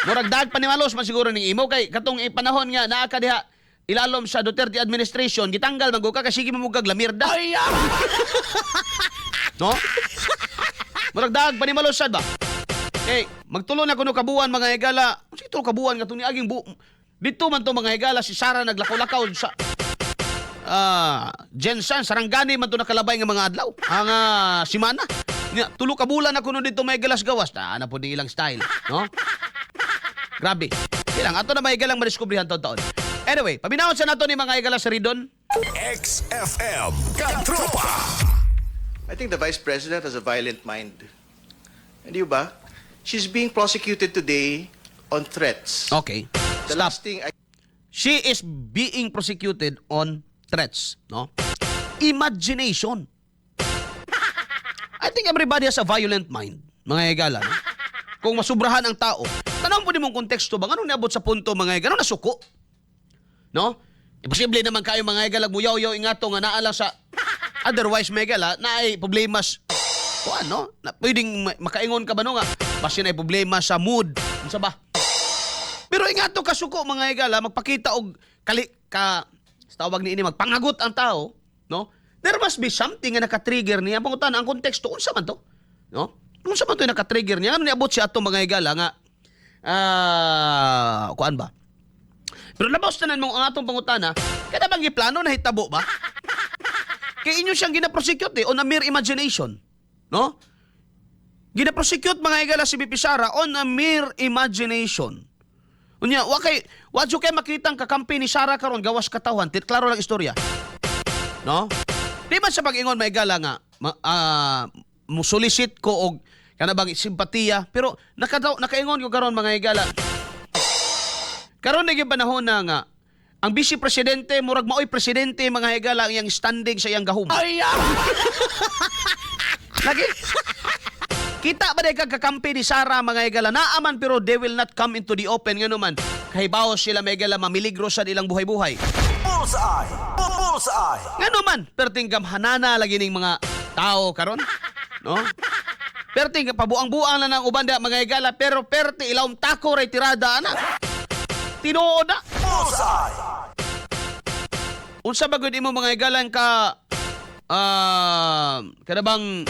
Murag dag panimalos man siguro ning imo kay katong panahon nga naa ka diha ilalom sa Duterte administration gitanggal man ka kasi mo kag lamirda. Ay, No? Murag dag panimalos sad ba? Eh, magtulo na kuno kabuan mga higala. Sige tulo kabuan nga tong niaging dito man to mga higala si Sara naglakaw-lakaw sa Jensen Sarangani man to nakalabay nga mga adlaw. Ang simana. Nya tulo ka bulan na kuno dito may galas gawas na po ni ilang style, no? Grabe. Ilang ato na may galang madiskubrihan taon-taon. Anyway, paminawon sa nato ni mga higala sa Ridon. XFM Katropa. I think the Vice President has a violent mind. Hindi ba? She's being prosecuted today on threats. Okay. The Stop. last thing I... She is being prosecuted on threats, no? Imagination. I think everybody has a violent mind, mga higala, no? Kung masubrahan ang tao, tanong po din mong konteksto ba? Anong niabot sa punto, mga higala? Anong nasuko? No? Imposible naman kayo, mga higala, muyaw-yaw ingato nga naalang sa otherwise, mga higala, na ay problemas no? Na pwedeng makaingon ka ba no nga? Basin ay problema sa mood. Ano sa ba? Pero ingato kasuko mga higala, magpakita og tawag ni ini magpangagot ang tao, no? There must be something nga naka-trigger niya. Pangutan ang konteksto unsa man to? No? Unsa man to yung naka-trigger niya? Ano niabot siya ato mga higala nga kuan ba? Pero labaw tanan mo ang atong pangutana, kada bang giplano na hitabo ba? Kay inyo siyang gina-prosecute on a mere imagination. No? Gina-prosecute mga higala si BP Sara on a mere imagination. Unya, wadyo kay makitang kakampi ni Sara karon gawas katawan, klaro lang istorya. No? Di man sa pag-ingon may higala nga musolicit ko og kana bang simpatiya, pero nakaingon ko karon mga higala. Karon na gyud panahon na nga ang vice presidente murag maoy presidente mga higala ang iyang standing sa iyang gahum. ay, Lagi. Kita ba kag kakampi ni Sara mga higala naaman pero they will not come into the open nga naman. Kahibaw sila mga higala mamiligro sa ilang buhay-buhay. Bullseye. Bullseye. Nga naman, perting gamhanana lagi ning mga tao karon, no? Perting pabuang-buang na ng ubanda mga higala pero perti ilawom tako ray tirada ana. Tinuod na. Bullseye. Unsa ba gud imo mga higalan ka kada bang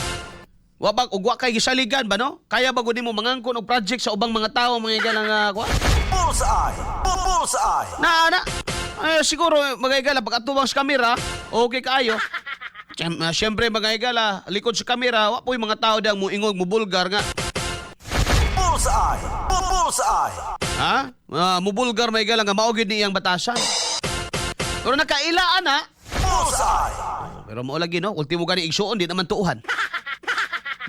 wa kay gisaligan ba no? Kaya ba gud nimo mangangkon og project sa ubang mga tawo mga higalan nga kuan? Bullseye. Bullseye. Na ay, siguro mga higala pag atubang sa kamera, okay kaayo. Siyempre mga higala, likod sa kamera, wa po'y mga tao dang muingog, mubulgar nga. Bullseye. Bullseye. Ha? Mubulgar mga higala nga maugid ni iyang batasan. Pero nakailaan ha. Bullseye. Pero mo lagi no, ultimo gani igsuon di naman tuuhan.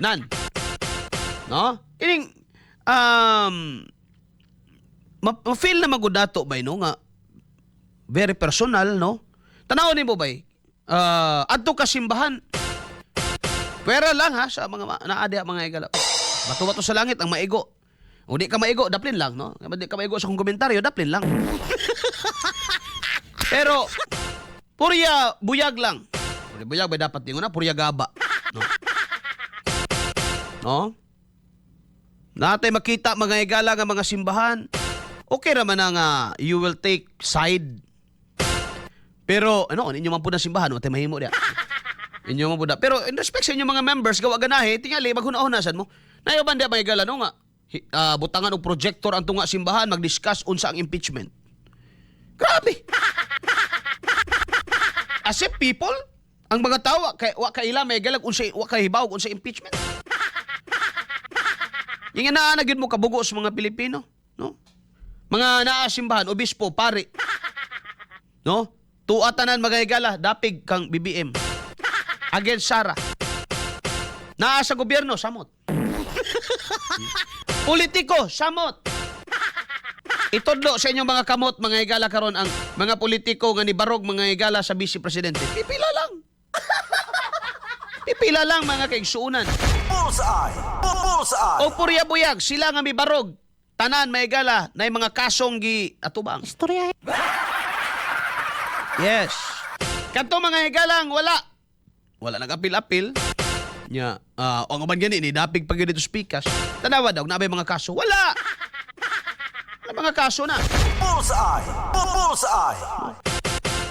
Nan. No? Ining ma-feel na magudato ba no nga very personal no. Tanaw nimo bay. Adto ka simbahan. Pwera lang ha sa mga naadi mga higala. Bato-bato sa langit ang maigo. O di ka maigo, daplin lang no. Di ka maigo sa kong komentaryo, daplin lang. Pero purya buyag lang. Purya buyag ba dapat tingon na purya gaba. No. No? Natay makita mga higala nga mga simbahan. Okay naman na nga you will take side. Pero ano, inyo man po na simbahan, matay mahimo dia. Inyo man po na. Pero in respect sa inyo mga members, gawa ganahe, tingali maghuna-hunasan mo. Nayo ba may higala no nga butangan og projector ang tunga simbahan mag-discuss unsa ang impeachment. Grabe. As if people, ang mga tao wa kaila may galag unsa wa kahibaw unsa impeachment. Yung na gyud mo kabugo sa mga Pilipino, no? Mga naa simbahan, obispo, pare. No? Tuatanan mga higala, dapig kang BBM. Against Sara. Naa sa gobyerno, samot. Politiko, samot. Itudlo sa inyong mga kamot, mga higala karon ang mga politiko nga ni barog mga higala sa vice presidente. Pipila lang. Pipila lang mga kaigsuunan. Bullseye. Bullseye. O purya buyag, sila nga mi barog. Tanan may higala na mga kasong gi atubang. istorya. Yes. Kanto mga higalang wala nag-apil-apil. Nya, ang uban gani ni dapig pag dito speakers. Tanawa daw nabay mga kaso. Wala. Ang mga kaso na. Bullseye. Bullseye.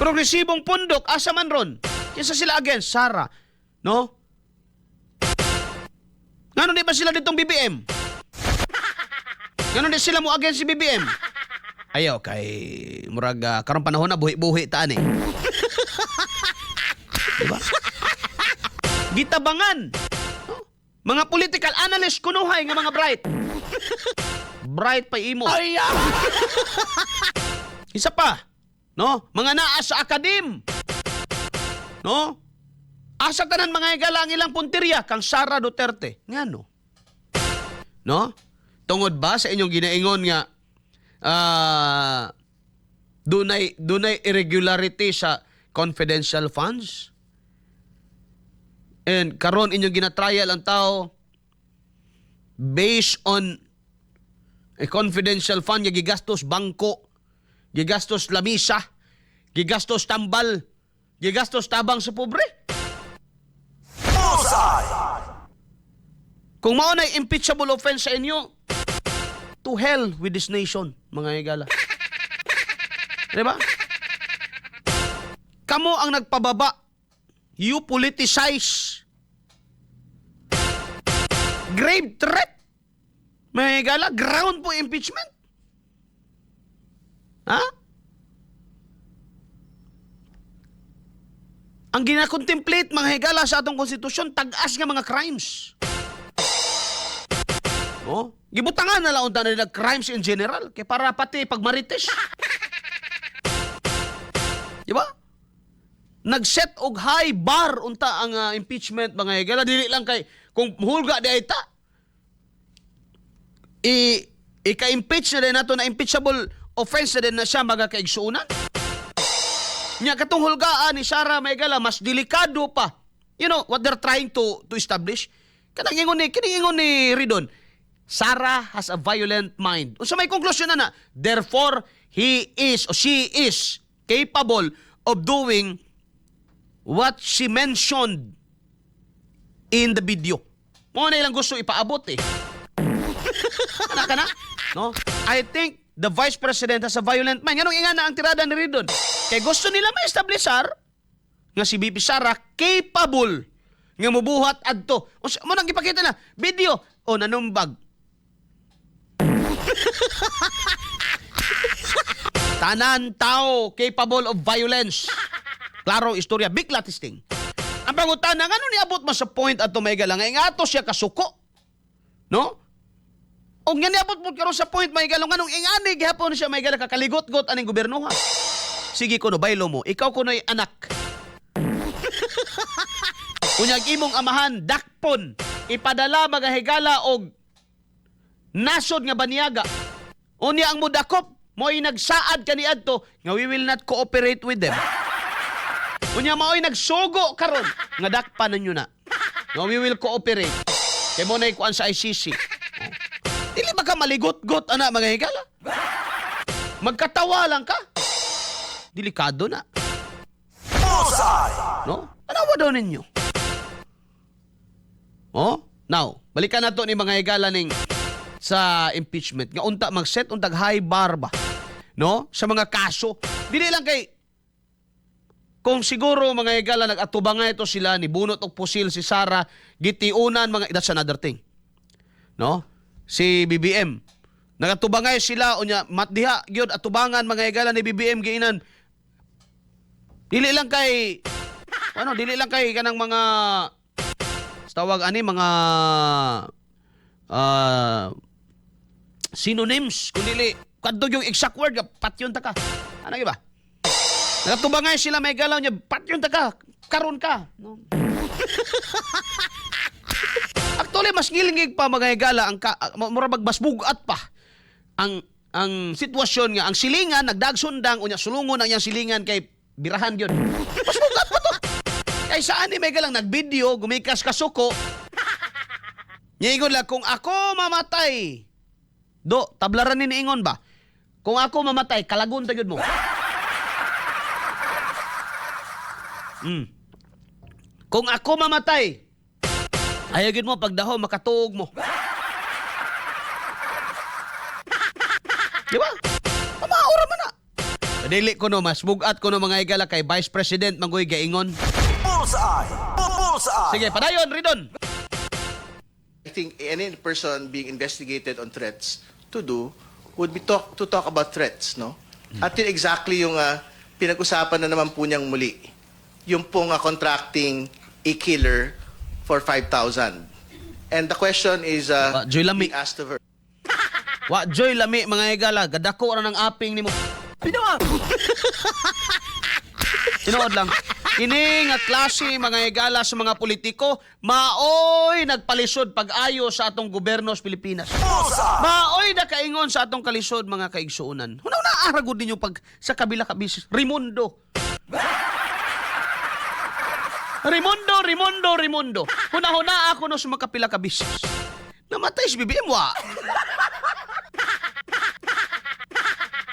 Progresibong pundok, asa man ron. Kinsa sila against Sara, no? Ngano di ba sila ditong BBM? Ngano di sila mo against si BBM? Ayaw kay murag karong panahon na buhi-buhi taan eh. Diba? Gitabangan. No? Mga political analyst kunuhay nga mga bright. Bright pa imo. Isa pa, no? Mga naa sa akadim. No? Asa tanan mga higala ang ilang punteriya kang Sara Duterte. Ngano? No? Tungod ba sa inyong ginaingon nga dunay irregularity sa confidential funds? And karon inyong ginatrial ang tao based on a confidential fund nga gigastos bangko, gigastos lamisa, gigastos tambal, gigastos tabang sa pobre. Bullseye. Kung mao na impeachable offense sa inyo, to hell with this nation, mga higala. Diba? Kamo ang nagpababa. You politicize. Grave threat. Mga higala, ground po impeachment. Ha? Ang gina-contemplate mga higala sa atong konstitusyon, tag-as nga mga crimes. Oh, gibutangan na lang unta nila crimes in general kay para pati pagmarites. Di ba? Nag-set og high bar unta ang impeachment mga higala, dili lang kay kung hulga di ay ta. Ika-impeach na din nato na impeachable offense na din na siya mga kaigsuunan. Nya katong hulgaan ni Sara Maygala mas delikado pa. You know what they're trying to establish? Kanang ingon ni Ridon, Sara has a violent mind. Unsa may konklusyon na therefore he is or she is capable of doing what she mentioned in the video. Mo na ilang gusto ipaabot eh. Kana? No? I think the Vice President has a violent mind. Ganong ingana ang tirada ni Ridon. Kaya gusto nila ma-establishar nga si BP Sara capable nga mubuhat adto. Mo nang ipakita na video o nanumbag. Tanan tao capable of violence. Klaro istorya, big latisting. Ang pangutana, ngano niabot man sa point ato may galang nga ato siya kasuko. No? O nga niabot mo karon sa point may galong nganong ingani gihapon siya may galang kakaligot-got aning gobyerno ha. Sige kuno baylo mo, ikaw kuno'y anak. Unyag imong amahan dakpon ipadala magahigala og nasod nga baniyaga. Unya ang mudakop mo'y nagsaad kaniadto nga we will not cooperate with them. Unya mao'y nagsugo karon nga dakpan ninyo na. No, we will cooperate. Kay mo na ikuan sa ICC. Dili ba ka maligot-got ana mga higala? Magkatawa lang ka. Delikado na. Bullseye. No? Tanawa daw ninyo. Oh? Now, balikan na to ni mga higala ning sa impeachment. Nga unta mag-set untag high bar ba? No? Sa mga kaso. Dili lang kay kung siguro mga higala nag-atubangay ito sila ni bunot og pusil si Sara, gitiunan mga that's another thing. No? Si BBM. Nagatubangay sila unya matdiha gyud atubangan mga higala ni BBM giinan. Dili lang kay kanang mga tawag ani mga synonyms kundi kadto yung exact word patyon ta ka. Ano ba? Nagatubangay sila may galaw niya patyon ta ka. Karon ka, no? Actually mas ngilingig pa mga higala ang mura magbasbugat pa ang sitwasyon nga ang silingan nagdagsundang unya sulungon ang iyang silingan kay birahan gyud. Basbugat pa to. Kay saan ni may galang nagvideo gumikas ka suko. Niingon lang kung ako mamatay. Do tablaran ni ingon ba? Kung ako mamatay kalagon ta gyud mo. Kung ako mamatay ayaw gyud mo pagdaho makatuog mo. Di ba? Pamaura man na. Dili ko no, mas bugat ko no mga higala kay Vice President Mangoy Gaingon. Bullseye. Bullseye. Sige, padayon, Ridon. I think any person being investigated on threats to do would be to talk about threats, no? At yun exactly yung pinag-usapan na naman po niyang muli. Yung pong contracting a killer for 5,000. And the question is Joy Lami. being asked of her. Wa Joy Lami mga higala, gadako ra ng aping nimo. Tinood lang. Kini nga klase mga higala sa mga politiko, maoy nagpalisod pag-ayo sa atong gobyerno sa Pilipinas. Bullseye. Maoy na kaingon sa atong kalisod mga kaigsuunan. Hunaw na aragod ninyo pag sa kabila ka bis. Raimundo. Raimundo. Huna-huna ako no sa mga kapila ka bis. Namatay si BBM wa.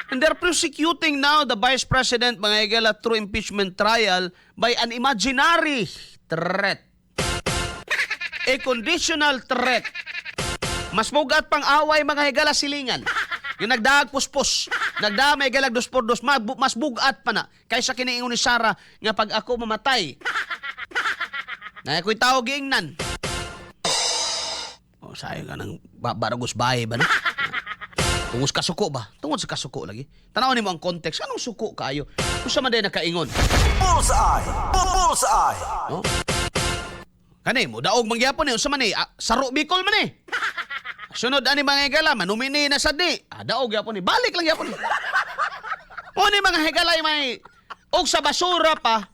And they're prosecuting now the Vice President mga higala through impeachment trial by an imaginary threat. A conditional threat. Mas bugat pang away mga higala silingan. Yung nagdaag puspos, nagdamay galag dos por dos, mas bugat pa na kaysa kiniingon ni Sarah nga pag ako mamatay. Na ako'y tao giingnan. Oh, sayang ka ng baragos bahay ba na? Tungos kasuko ba? Tungod sa kasuko lagi. Tanawin mo ang context. Anong suko kayo? Kung sa man din nakaingon. Bullseye. Bullseye. No? Kani mo, daog mangyapon eh. Sa man eh, saro Bicol man eh. Sunod ani mga higala, manumini na sad ni. Daog yapon eh. Balik lang yapon eh. O ni mga higala may og sa basura pa.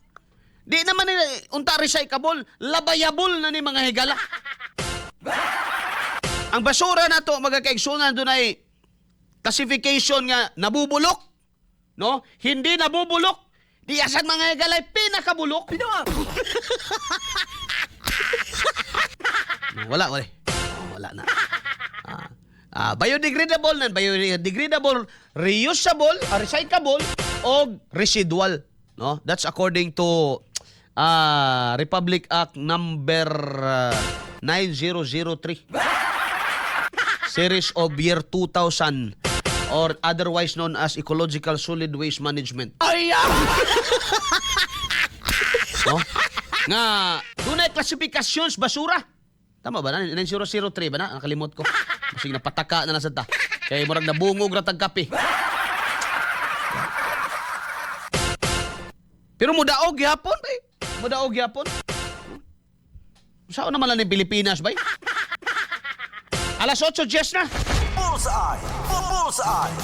Di naman ni unta recyclable, labayable na ni mga higala. Ang basura na to mga kaigsunan doon ay classification nga nabubulok, no? Hindi nabubulok. Di asan mga higalay pinakabulok. Wala. Wala na. Biodegradable, non-biodegradable, reusable, recyclable, o residual. No? That's according to Republic Act number 9003. Series of year 2000 or otherwise known as Ecological Solid Waste Management. No? Nga, doon ay classifications basura. Tama ba na? 9003 ba na? Nakalimot ko. Kasi napataka na nasa ta. Kaya murag nabungog ratag kape. Pero mudaog yapon, bay. Mudaog yapon. Saan naman lang ng Pilipinas, bay? Alas 8:10 na. Bullseye. Bullseye.